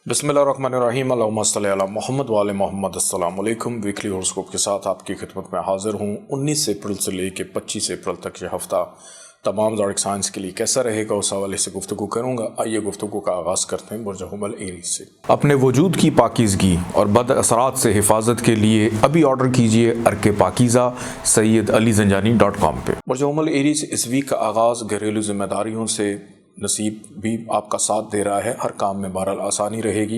बिस्मिल्लाहिर्रहमानिर्रहीम अल्लाहुम्मा सल्ली अला मोहम्मद वाले मोहम्मद। अस्सलाम वालेकुम। वीकली हॉरोस्कोप के साथ आपकी खिदमत में हाजिर हूँ। 19 अप्रैल से लेकर 25 अप्रैल तक ये हफ़्ता तमाम ज़ोडिक साइंस के लिए कैसा रहेगा उस हवाले से गुफ्तगू करूँगा। आइए गुफ्तगू का आगाज़ करते हैं बुर्ज हुमल एरीज से। अपने वजूद की पाकीज़गी और बद असरात से हिफाजत के लिए अभी ऑर्डर कीजिए अर्के पाकीज़ा SayyidAliZanjani.com पे। बुर्ज हुमल एरीज, इस वीक का आगाज़ घरेलू जिम्मेदारियों से नसीब भी आपका साथ दे रहा है। हर काम में बहरहाल आसानी रहेगी।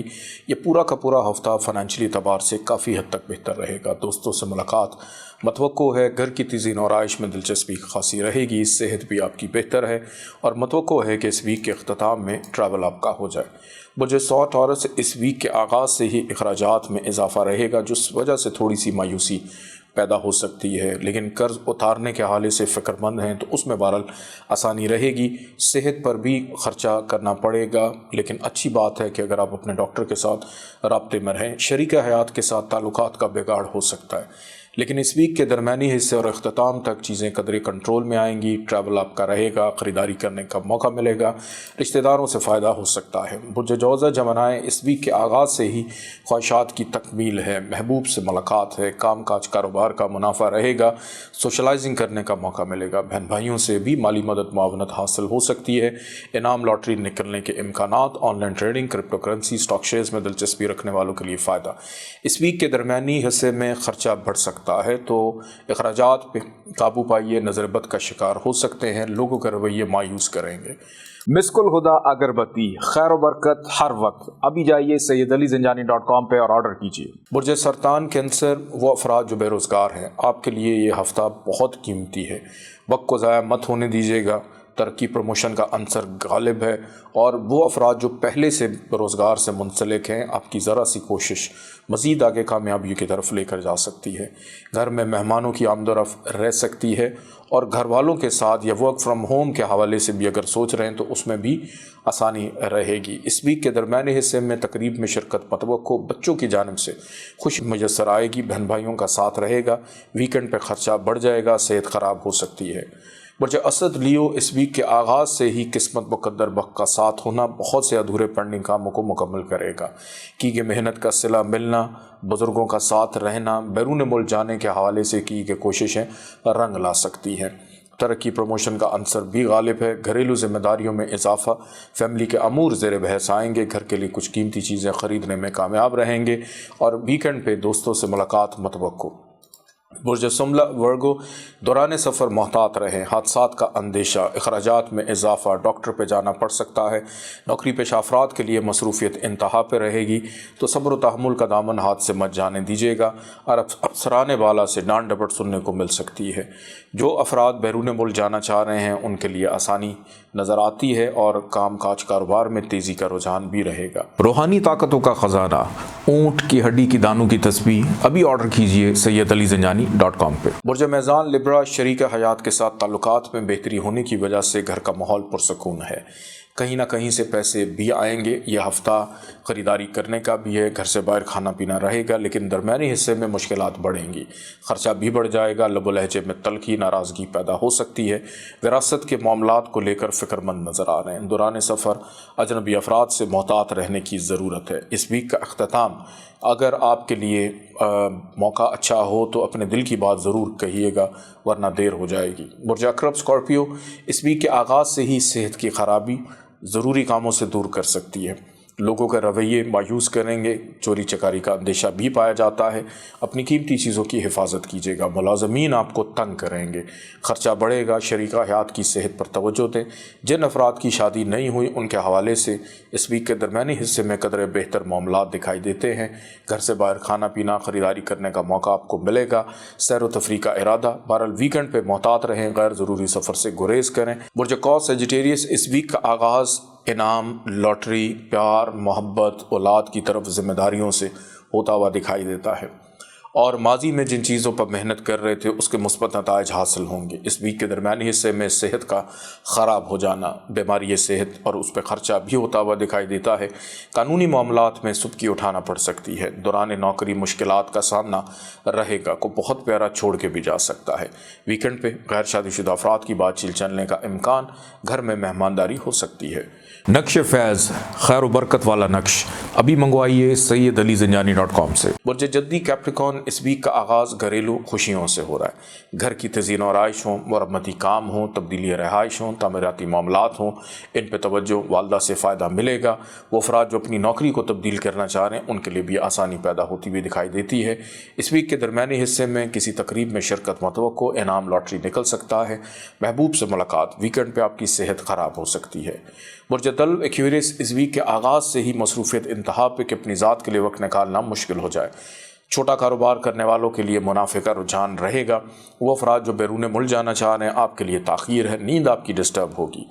ये पूरा का पूरा हफ़्ता फ़ाइनेंशियली एतबार से काफ़ी हद तक बेहतर रहेगा। दोस्तों से मुलाकात मतवक्को है। घर की तीज़ीन और आइश में दिलचस्पी खासी रहेगी। सेहत भी आपकी बेहतर है और मतवक्को है कि इस वीक के अख्ताम में ट्रैवल आपका हो जाए। मुझे 100 टॉरस इस वीक के आगाज़ से ही अखराजात में इजाफा रहेगा, जिस वजह से थोड़ी सी मायूसी पैदा हो सकती है, लेकिन कर्ज उतारने के हवाले से फ़िक्रमंद हैं तो उसमें बहरहाल आसानी रहेगी। सेहत पर भी ख़र्चा करना पड़ेगा, लेकिन अच्छी बात है कि अगर आप अपने डॉक्टर के साथ राब्ते में रहें। शरीक हयात के साथ ताल्लुकात का बिगाड़ हो सकता है, लेकिन इस वीक के दरमियानी हिस्से और अख्ताम तक चीज़ें कदरे कंट्रोल में आएंगी। ट्रैवल आपका रहेगा, ख़रीदारी करने का मौका मिलेगा, रिश्तेदारों से फ़ायदा हो सकता है। बुर्ज जौज़ा जमनाए, इस वीक के आगाज़ से ही ख्वाहिशात की तकमील है। महबूब से मुलाकात है, काम काज कारोबार का मुनाफा रहेगा, सोशलाइजिंग करने का मौका मिलेगा। बहन भाइयों से भी माली मदद मुआवनत हासिल हो सकती है। इनाम लॉटरी निकलने के इम्कानात। Online trading, crypto currency, stock shares में दिलचस्पी रखने वालों के लिए फ़ायदा। इस वीक के दरमियानी हिस्से में ख़र्चा बढ़ सकता है, तो अखराजात पे काबू पाइए। नज़र बद का शिकार हो सकते हैं, लोगों का रवैये मायूस करेंगे। मिस्कुल हुदा अगरबत्ती, खैर बरकत हर वक्त। अभी जाइए SayyidAliZanjani.com पे और ऑर्डर कीजिए। बुर्ज सरतान, कैंसर, वो अफराद जो बेरोज़गार हैं, आपके लिए ये हफ़्ता बहुत कीमती है। वक्त को ज़ाया मत होने दीजिएगा। तरक्की प्रमोशन का अंसर गालिब है और वो अफराद जो पहले से रोज़गार से मुंसलिक हैं, आपकी ज़रा सी कोशिश मज़ीद आगे कामयाबी की तरफ लेकर जा सकती है। घर में मेहमानों की आमदोरफ़्त रह सकती है और घर वालों के साथ या वर्क फ्रॉम होम के हवाले से भी अगर सोच रहे हैं तो उसमें भी आसानी रहेगी। इस वीक के दरमियाने हिस्से में तकरीब में शिरकत मतवक्को। बच्चों की जानिब से खुशी मैसर आएगी। बहन भाइयों का साथ रहेगा। वीकेंड पर ख़र्चा बढ़ जाएगा, सेहत ख़राब हो सकती है। बुर्ज असद लियो, इस वीक के आगाज़ से ही किस्मत मुक़द्दर वक्त का साथ होना बहुत से अधूरे पेंडिंग कामों को मुकम्मल करेगा। की गई मेहनत का सिला मिलना, बुज़ुर्गों का साथ रहना, बैरून मुल्क जाने के हवाले से की गई कोशिशें रंग ला सकती हैं। तरक्की प्रमोशन का अंसर भी गालिब है। घरेलू जिम्मेदारियों में इजाफा, फैमिली के अमूर ज़ेर बहस आएंगे। घर के लिए कुछ कीमती चीज़ें ख़रीदने में कामयाब रहेंगे और वीकेंड पे दोस्तों से मुलाकात मतवक्को। बुर्ज सुमला वर्गो, दौरान सफ़र मोहतात रहें। हादसात का अंदेशा, अखराजात में इजाफा, डॉक्टर पे जाना पड़ सकता है। नौकरी पेशा अफराद के लिए मसरूफ़ियत इंतहा पे रहेगी, तो सब्र तहम्मुल का दामन हाथ से मत जाने दीजिएगा और अफसराने वाला से डांट डपट सुनने को मिल सकती है। जो अफराद बैरून मुल्क जाना चाह रहे हैं उनके लिए आसानी नज़र आती है और काम काज कारोबार में तेज़ी का रुझान भी रहेगा। रूहानी ताकतों का ख़जाना, ऊँट की हड्डी की दानों की तस्बीह, अभी ऑर्डर कीजिए SayyidAliZanjani.com पे। बुर्ज मेज़ान लिब्रा, शरीक हयात के साथ ताल्लुकात में बेहतरी होने की वजह से घर का माहौल पुरसकून है। कहीं ना कहीं से पैसे भी आएंगे। यह हफ़्ता ख़रीदारी करने का भी है। घर से बाहर खाना पीना रहेगा, लेकिन दरमियानी हिस्से में मुश्किलात बढ़ेंगी। ख़र्चा भी बढ़ जाएगा। लबो लहजे में तलखी, नाराज़गी पैदा हो सकती है। विरासत के मामलात को लेकर फ़िक्रमंद नज़र आ रहे हैं। दौरान सफ़र अजनबी अफराद से मोहतात रहने की ज़रूरत है। इस वीक का अख्ताम अगर आपके लिए मौका अच्छा हो तो अपने दिल की बात ज़रूर कहिएगा, वरना देर हो जाएगी। बुर्ज अक़रब स्कॉर्पियो, इस वीक के आगाज़ से ही सेहत की ख़राबी ज़रूरी कामों से दूर कर सकती है। लोगों के रवैये मायूस करेंगे। चोरी चकारी का अंदेशा भी पाया जाता है। अपनी कीमती चीज़ों की हिफाजत कीजिएगा। मुलाज़मीन आपको तंग करेंगे। ख़र्चा बढ़ेगा। शरीका हयात की सेहत पर तवज्जो दें। जिन अफराद की शादी नहीं हुई उनके हवाले से इस वीक के दरमियानी हिस्से में कदरे बेहतर मामलात दिखाई देते हैं। घर से बाहर खाना पीना, ख़रीदारी करने का मौका आपको मिलेगा। सैर व तफरी का इरादा, बहरहाल वीकेंड पर मोहतात रहें। गैर ज़रूरी सफ़र से गुरेज करें। बुर्ज कौस सेजिटेरियस, इस वीक का आगाज़ इनाम, लॉटरी, प्यार, मोहब्बत, औलाद की तरफ जिम्मेदारियों से होता हुआ दिखाई देता है। اور ماضی میں جن چیزوں پر محنت کر رہے تھے اس کے مثبت نتائج حاصل ہوں گے۔ اس ویک کے درمیانی حصے میں صحت کا خراب ہو جانا، بیماری صحت اور اس پہ خرچہ بھی ہوتا ہوا دکھائی دیتا ہے۔ قانونی معاملات میں سبکی اٹھانا پڑ سکتی ہے۔ دوران نوکری مشکلات کا سامنا رہے گا، کو بہت پیارا چھوڑ کے بھی جا سکتا ہے۔ ویکنڈ پہ غیر شادی شدہ افراد کی بات چیت چلنے کا امکان، گھر میں مہمانداری ہو سکتی ہے۔ نقش فیض، خیر و برکت والا نقش ابھی منگوائیے SyedAliZinjani.com سے۔ برج جدی کیپریکارن، اس ویک کا آغاز گھریلو خوشیوں سے ہو رہا ہے۔ گھر کی تزئین و آرائش ہوں، مرمتی کام ہوں، تبدیلی رہائش ہوں، تعمیراتی معاملات ہوں، ان پہ توجہ، والدہ سے فائدہ ملے گا۔ وہ افراد جو اپنی نوکری کو تبدیل کرنا چاہ رہے ہیں ان کے لیے بھی آسانی پیدا ہوتی ہوئی دکھائی دیتی ہے۔ اس ویک کے درمیانی حصے میں کسی تقریب میں شرکت متوقع، انعام لاٹری نکل سکتا ہے۔ محبوب سے ملاقات، ویکنڈ پہ آپ کی صحت خراب ہو سکتی ہے۔ برج دلو ایکویریس، اس ویک کے آغاز سے ہی مصروفیت انتہا پہ کہ اپنی ذات کے لیے وقت نکالنا مشکل ہو جائے۔ چھوٹا کاروبار کرنے والوں کے لیے منافع کا رجحان رہے گا۔ وہ افراد جو بیرون ملک جانا چاہ رہے ہیں آپ کے لیے تاخیر ہے، نیند آپ کی ڈسٹرب ہوگی۔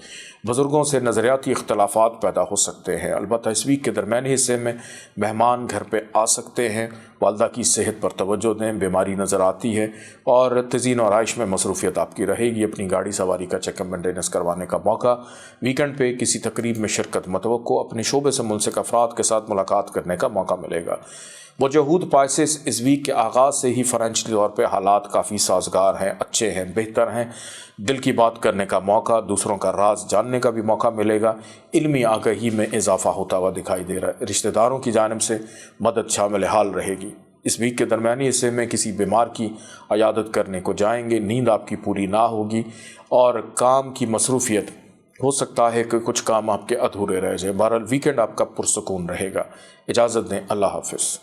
بزرگوں سے نظریاتی اختلافات پیدا ہو سکتے ہیں۔ البتہ اس ویک کے درمیانی حصے میں مہمان گھر پہ آ سکتے ہیں۔ والدہ کی صحت پر توجہ دیں، بیماری نظر آتی ہے اور تزئین و آرائش میں مصروفیت آپ کی رہے گی۔ اپنی گاڑی سواری کا چیک اپ مینٹیننس کروانے کا موقع۔ ویکنڈ پہ کسی تقریب میں شرکت متوقع، اپنے شعبے سے منسلک افراد کے ساتھ ملاقات کرنے کا موقع ملے گا۔ برج حوت پائسس، اس ویک کے آغاز سے ہی فائنینشلی طور پہ حالات کافی سازگار ہیں، اچھے ہیں، بہتر ہیں۔ دل کی بات کرنے کا موقع، دوسروں کا راز جاننے کا بھی موقع ملے گا۔ علمی آگاہی میں اضافہ ہوتا ہوا دکھائی دے رہا ہے۔ رشتہ داروں کی جانب سے مدد شامل حال رہے گی۔ اس ویک کے درمیانی حصے میں کسی بیمار کی عیادت کرنے کو جائیں گے، نیند آپ کی پوری نہ ہوگی اور کام کی مصروفیت ہو سکتا ہے کہ کچھ کام آپ کے ادھورے رہ جائیں۔ بہرحال ویکنڈ آپ کا پرسکون رہے گا۔ اجازت دیں، اللہ حافظ۔